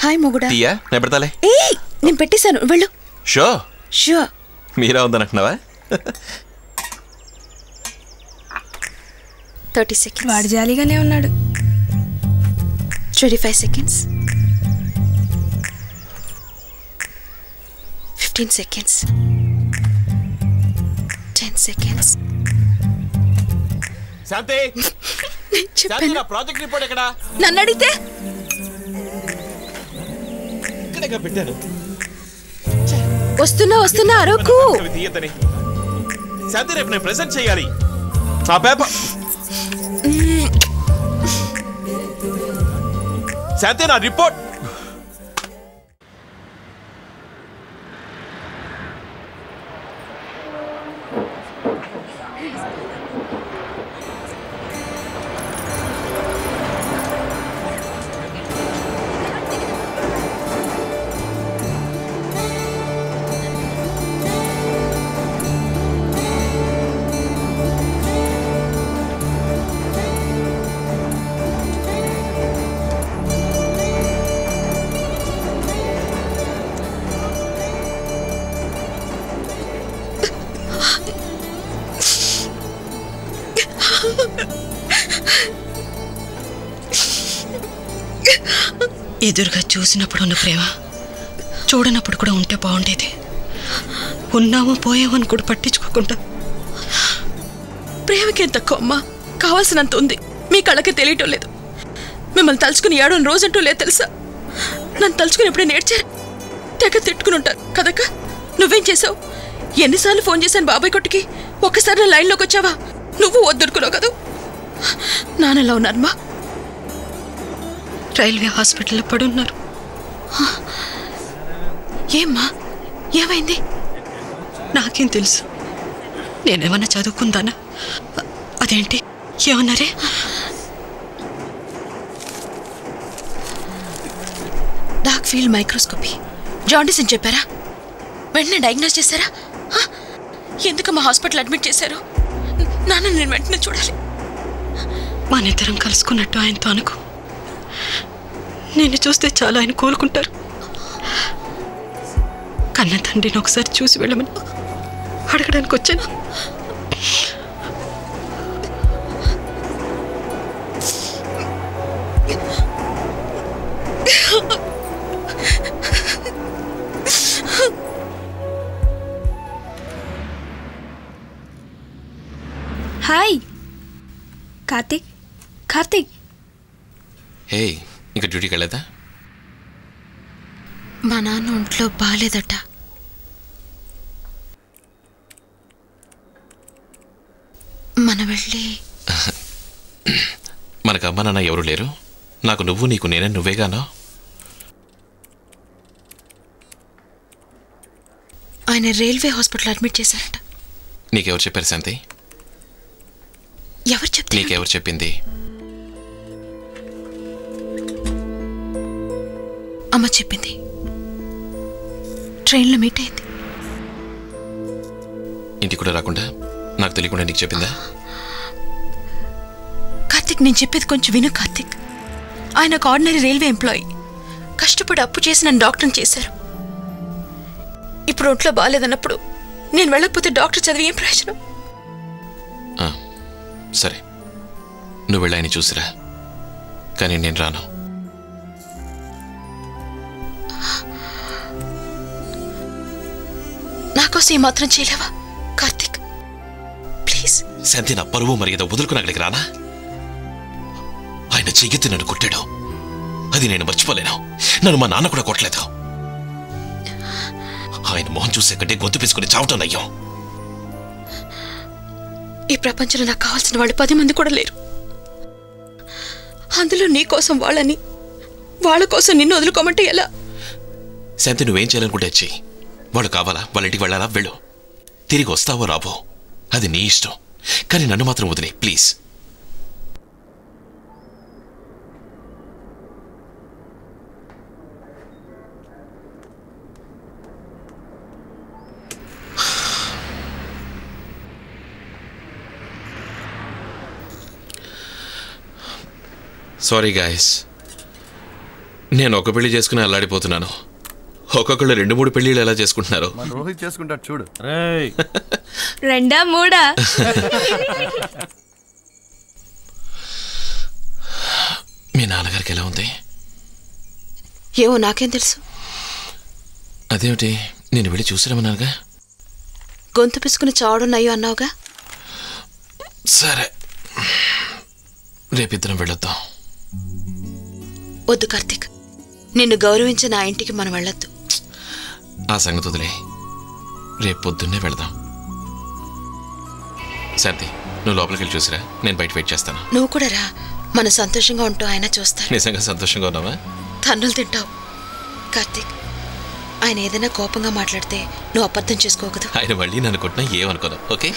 Hi మొగుడా. తీయా నేను పెడతాలే. ఏయ్ నేను పెట్టేశాను వెళ్ళు. షో షో మీరా ఉందనంటున్నావా? 30 seconds. వాడు జాలీగానే ఉన్నాడు. 25 seconds. 15 seconds. 10 seconds. శాంతి శాంతి నా ప్రాజెక్ట్ రిపోర్ట్ ఎక్కడ? నన్ను అడిగితే ఇక్కడేగా పెట్టాను. వస్తున్నా అరకు. తీయతని శాంతి రేపు నేను ప్రెజెంట్ చేయాలి. ఆ పేపర్ శాంతి నా రిపోర్ట్. ఎదురుగా చూసినప్పుడు ఉన్న ప్రేమ చూడనప్పుడు కూడా ఉంటే బాగుండేది. ఉన్నామో పోయామో అని కూడా పట్టించుకోకుండా. ప్రేమకేం తక్కువ అమ్మా, కావాల్సినంత ఉంది. మీ కళ్ళకి తెలియటం లేదు. మిమ్మల్ని తలుచుకుని ఏడని రోజంటూ లేదు తెలుసా. నన్ను తలుచుకుని ఎప్పుడైనా నేర్చారు, తెగ తిట్టుకుని ఉంటారు కదక్క. నువ్వేం చేసావు? ఎన్నిసార్లు ఫోన్ చేశాను బాబాయ్ కొట్టుకి, ఒక్కసారి నా లైన్లోకి వచ్చావా? నువ్వు వద్దనుకున్నావు కదా. నాన్నలా ఉన్నారమ్మా. రైల్వే హాస్పిటల్లో పడున్నారు. ఏమ్మా ఏమైంది? నాకేం తెలుసు? నేనేమన్నా చదువుకుందానా? అదేంటి ఏమన్నారే? డార్క్ ఫీల్డ్ మైక్రోస్కోపీ జాండీస్ అని చెప్పారా? వెంటనే డయాగ్నోస్ చేశారా? ఎందుకు మా హాస్పిటల్ అడ్మిట్ చేశారు? నాన్న నేను వెంటనే చూడాలి. మనిద్దరం కలుసుకున్నట్టు ఆయనతో అనుకో. నిన్ను చూస్తే చాలా ఆయన కోలుకుంటారు. కన్న తండ్రిని ఒకసారి చూసి వెళ్ళమని అడగడానికి వచ్చాను. హాయ్ కార్తీక్. కార్తీక్ హే ఇంకా డ్యూటీకి వెళ్ళేదా? మా నాన్న ఒంట్లో బాగాలేదట. మనం వెళ్ళి మనకు అమ్మ నాన్న ఎవరు లేరు. నాకు నువ్వు, నీకు నేనే. నువ్వేగానో. ఆయన రైల్వే హాస్పిటల్ అడ్మిట్ చేశారట. నీకెవరు చెప్పారు శాంతి? ఎవరు చెప్తే? నీకెవరు చెప్పింది? అమ్మ చెప్పింది. ట్రైన్లో మీట్ అయింది. ఇంటికి కూడా రాకుండా నాకు తెలియకుండా నీకు చెప్పిందా? కార్తిక్ నేను చెప్పేది కొంచెం విను కార్తిక్. ఆయన ఒక ఆర్డినరీ రైల్వే ఎంప్లాయీ. కష్టపడి అప్పు చేసి నన్ను డాక్టర్ని చేశారు. ఇప్పుడు ఒంట్లో బాగాలేదన్నప్పుడు నేను వెళ్ళకపోతే డాక్టర్ చదివి ఏం ప్రయోజనం? సరే నువ్వు వెళ్ళి ఆయన చూసిరా, కానీ నేను రాను. నాకోసం ఈ మాత్రం చేయలేవా కార్తిక్? ప్లీజ్. శాంతి నా పరువు మర్యాద వదులుకుని అక్కడికి రానా? ఆయన చెయ్యెత్తి నన్ను కొట్టాడు. అది నేను మర్చిపోలేను. నన్ను మా నాన్న కూడా కొట్టలేదు. ఆయన మొహం చూసే కంటే గొంతు పీసుకుని చావటం నయ్యం. ఈ ప్రపంచంలో నాకు కావాల్సిన వాళ్ళు 10 మంది కూడా లేరు. అందులో నీ కోసం వాళ్ళని, వాళ్ళ కోసం నిన్ను వదులుకోమంటే ఎలా? శాంతి నువ్వేం చేయాలనుకుంటే చెయ్యి. వాళ్ళు కావాలా, వాళ్ళ ఇంటికి వెళ్ళాలా, వెళ్ళు. తిరిగి వస్తావో రాబో అది నీ ఇష్టం. కానీ నన్ను మాత్రం వదిలే ప్లీజ్. Sorry guys. నేను ఒక పెళ్లి చేసుకుని అల్లాడిపోతున్నాను. ఒక్కొక్కళ్ళు 2-3 పెళ్లిళ్ళు ఎలా చేసుకుంటున్నారు? రోహిత్ చేసుకుంటాడు చూడు. రెండా మూడా? మీ నాన్నగారికి ఎలా ఉంది? ఏమో నాకేం తెలుసు. అదేమిటి, నేను వెళ్ళి చూసిరమన్నానుగా. గొంతు పిసుకుని చావడున్నాయో అన్నావుగా. సరే, రేపిద్దరం వెళ్ళొద్దాం. వద్దు కార్తీక్, నిన్ను గౌరవించి నా ఇంటికి మనం వెళ్ళొద్దు. ఆ సంగతి వదిలే, రేపు పొద్దున్నే వెళదాం. శాంతి, నువ్వు లోపలికి వెళ్ళి చూసిరా, నేను బయట వెయిట్ చేస్తాను. నువ్వు కూడా రా, మనం సంతోషంగా ఉంటావు, ఆయన చూస్తారు. నిజంగా సంతోషంగా ఉన్నావా? తన్నులు తింటావు. కార్తీక్, ఆయన ఏదైనా కోపంగా మాట్లాడితే నువ్వు అబద్ధం చేసుకోకూడదు. ఆయన మళ్ళీ నన్ను కొట్టినా ఏమనుకోను, ఓకే?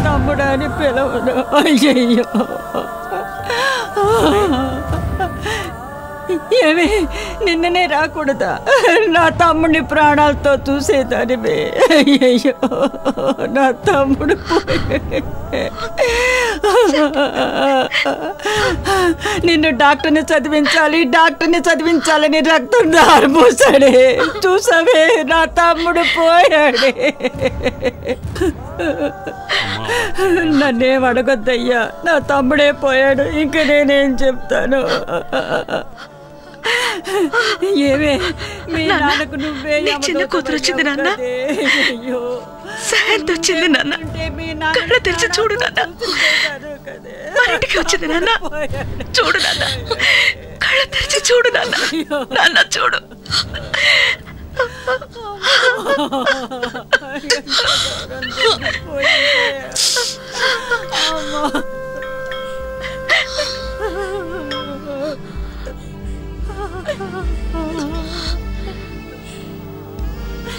తమ్ముడు అని పిలవను. అయ్యయ్యో, ఏమి నిన్ననే రాకూడదా? నా తమ్ముడిని ప్రాణాలతో చూసేదానివే. అయ్యయ్యో, నా తమ్ముడు నిన్ను డాక్టర్ని చదివించాలని రక్తం దారిపోసాడే. చూసావే, నా తమ్ముడు పోయాడే. నన్నేం అడగొద్దయ్యా, నా తమ్ముడే పోయాడు, ఇంక నేనేం చెప్తాను? ఏమే, మీ నాన్నకు నువ్వే చిన్న కూతురు వచ్చింది నాన్న. శాంతి వచ్చింది నాన్న. కళ్ళు తెరిచి చూడు నాన్న. మన ఇంటికి వచ్చింది నాన్న. చూడు నాన్న, కళ్ళు తెరిచి చూడు నాన్న. నాన్న చూడు.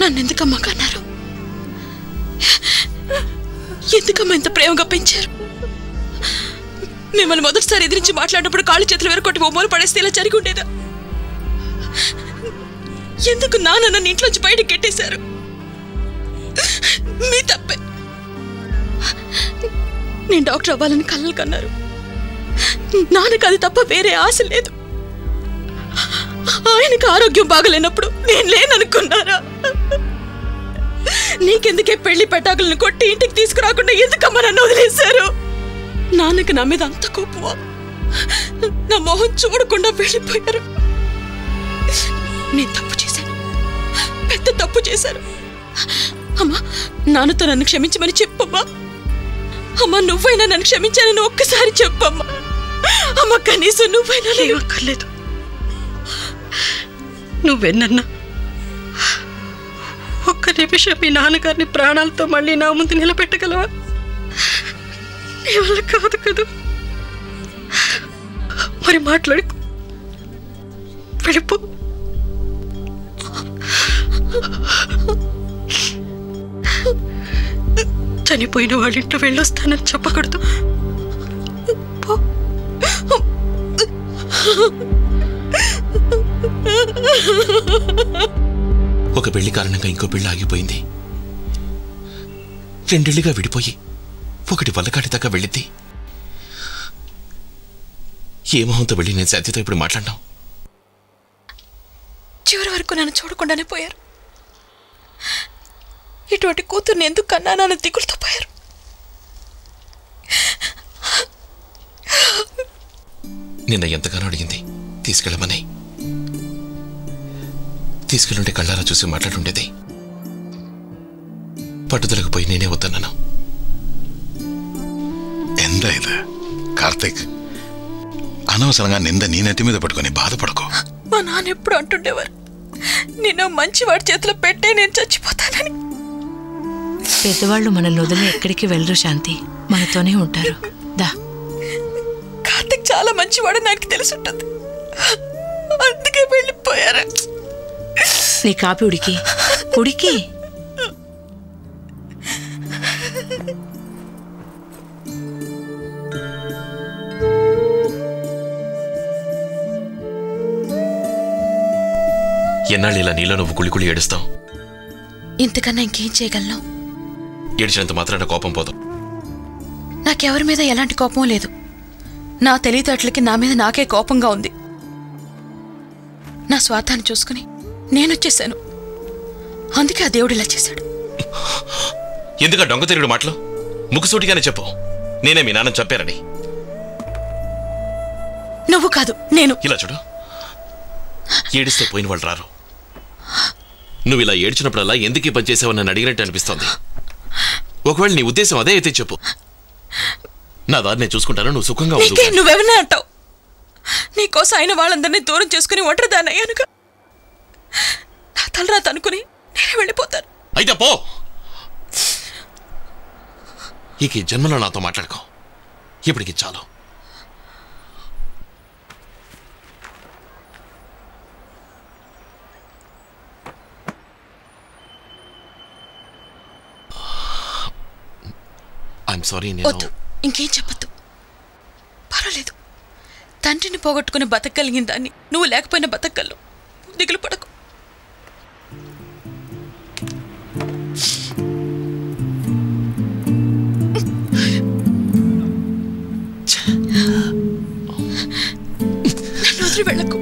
నన్నెందుకమ్మా కన్నారు? ఎందుకమ్మా ఇంత ప్రేమగా పెంచారు? మిమ్మల్ని మొదటిసారి ఎదిరించి మాట్లాడినప్పుడు కాళ్ళు చేతులు వెరకొట్టి బొమ్మలు పడేస్తే ఇలా జరిగి ఉండేదా? ఎందుకు నాన్న నన్ను ఇంట్లోంచి బయటకు గెట్టేశారు? మీ తప్పే. నేను డాక్టర్ అవ్వాలని కలలు కన్నారు. నాన్నకు అది తప్ప వేరే ఆశ లేదు. ఆయనకు ఆరోగ్యం బాగలేనప్పుడు నేను లేననుకున్నారా? నీకెందుకే పెళ్లి పెటాకులను కొట్టి ఇంటికి తీసుకురాకుండా ఎందుకమ్మా నన్ను వదిలేశారు? నాన్నకి నా మీద అంత కోపమా? నా మొహం చూడకుండా వెళ్ళిపోయారు. నేను తప్పు చేశాను, పెద్ద తప్పు చేశాను. అమ్మా, నాన్నతో నన్ను క్షమించమని చెప్పమ్మా. అమ్మా, నువ్వైనా నన్ను క్షమించానని ఒక్కసారి చెప్పమ్మా. అమ్మ, కనీసం నువ్వైనా. లేవక్కర్లేదు, నువ్వెన్నన్నా ఒక్క నిమిషం మీ నాన్నగారిని ప్రాణాలతో మళ్ళీ నా ముందు నిలబెట్టగలవా? నీ వల్ల కాదు కదా. మరి మాట్లాడు, వెళ్ళిపో. చనిపోయిన వాళ్ళ ఇంట్లో వెళ్ళొస్తానని చెప్పకూడదు. ఒక పెళ్లి కారణంగా ఇంకో పెళ్లి ఆగిపోయింది. 2 ఏళ్లుగా విడిపోయి ఒకటి వల్లకాటి దాకా వెళ్ళింది. ఏ మొహంతో వెళ్ళి నేను శాంతితో ఇప్పుడు మాట్లాడినాం? చివరి వరకు నన్ను చూడకుండానే పోయారు. ఇటువంటి కూతుర్ని ఎందుకు కన్నానని దిగులుతో పోయారు. నిన్న ఎంతగానో అడిగింది తీసుకెళ్ళమని. తీసుకెళ్ళుంటే కళ్ళారా చూసి మాట్లాడుండేది. పట్టుదలకు పోయి నేనే వద్దన్నాను. ఎంత ఇది కార్తీక్, అనవసరంగా నింద నీ నెత్తి మీద పట్టుకొని బాధపడకు. మా నాన్న ఎప్పుడు అంటుండేవారు, నిన్ను మంచివాడి చేతిలో పెట్టే నేను చచ్చిపోతానని. పెద్దవాళ్ళు మనల్ని వదిలి ఎక్కడికి వెళ్ళరు శాంతి, మనతోనే ఉంటారు. దా. కార్తీక్ చాలా మంచివాడని నాకు తెలిసి ఉంటుంది, అందుకే వెళ్ళిపోయారా? నీ కాపీ ఉడికి ఉడికి. ఎన్నాళ్ళు ఇలా నీలో నువ్వు కుళ్ళి ఏడుస్తావు? ఇంతకన్నా ఇంకేం చేయగలను? ఏడిచినంత మాత్రాన కోపం పోదు. నాకెవరి మీద ఎలాంటి కోపం లేదు. నా తెలివితేటలకి నా మీద నాకే కోపంగా ఉంది. నా స్వార్థాన్ని చూసుకుని నేనొచ్చేశాను, అందుకే ఆ దేవుడు ఇలా చేశాడు. ఎందుక దొంగ తిరుగుడు మాటలు? ముక్కుసూటిగానే చెప్పు, నేనే మీ నాన్న చెప్పారని. నువ్వు కాదు, నేను. ఇలా చూడు, ఏడిస్తే పోయిన వాళ్ళు రారు. నువ్వు ఇలా ఏడ్చినప్పుడల్లా ఎందుకు ఈ పని చేసావని నన్ను అడిగినట్టు అనిపిస్తోంది. ఒకవేళ నీ ఉద్దేశం అదే అయితే చెప్పు, నా దారి నేను చూసుకుంటాను, నువ్వు సుఖంగా ఉండు. నువ్వెవరినా అంటావు? నీకోసం అయిన వాళ్ళందరినీ దూరం చేసుకుని ఒంటరిదాన్ని అయ్యానుగా. నా తలరాత అనుకుని నేనే వెళ్ళిపోతాను. అయితే పో. ఇక ఈ జన్మలో నాతో మాట్లాడుకో, ఇప్పటికి చాలు. I'm sorry. వద్దు, ఇంకేం చెప్పద్దు. పర్వాలేదు, తండ్రిని పోగొట్టుకుని బతకగలిగిన దాన్ని నువ్వు లేకపోయినా బతకగలను. దిగులు పడకు. నన్ను వదిలి వెళ్ళకు.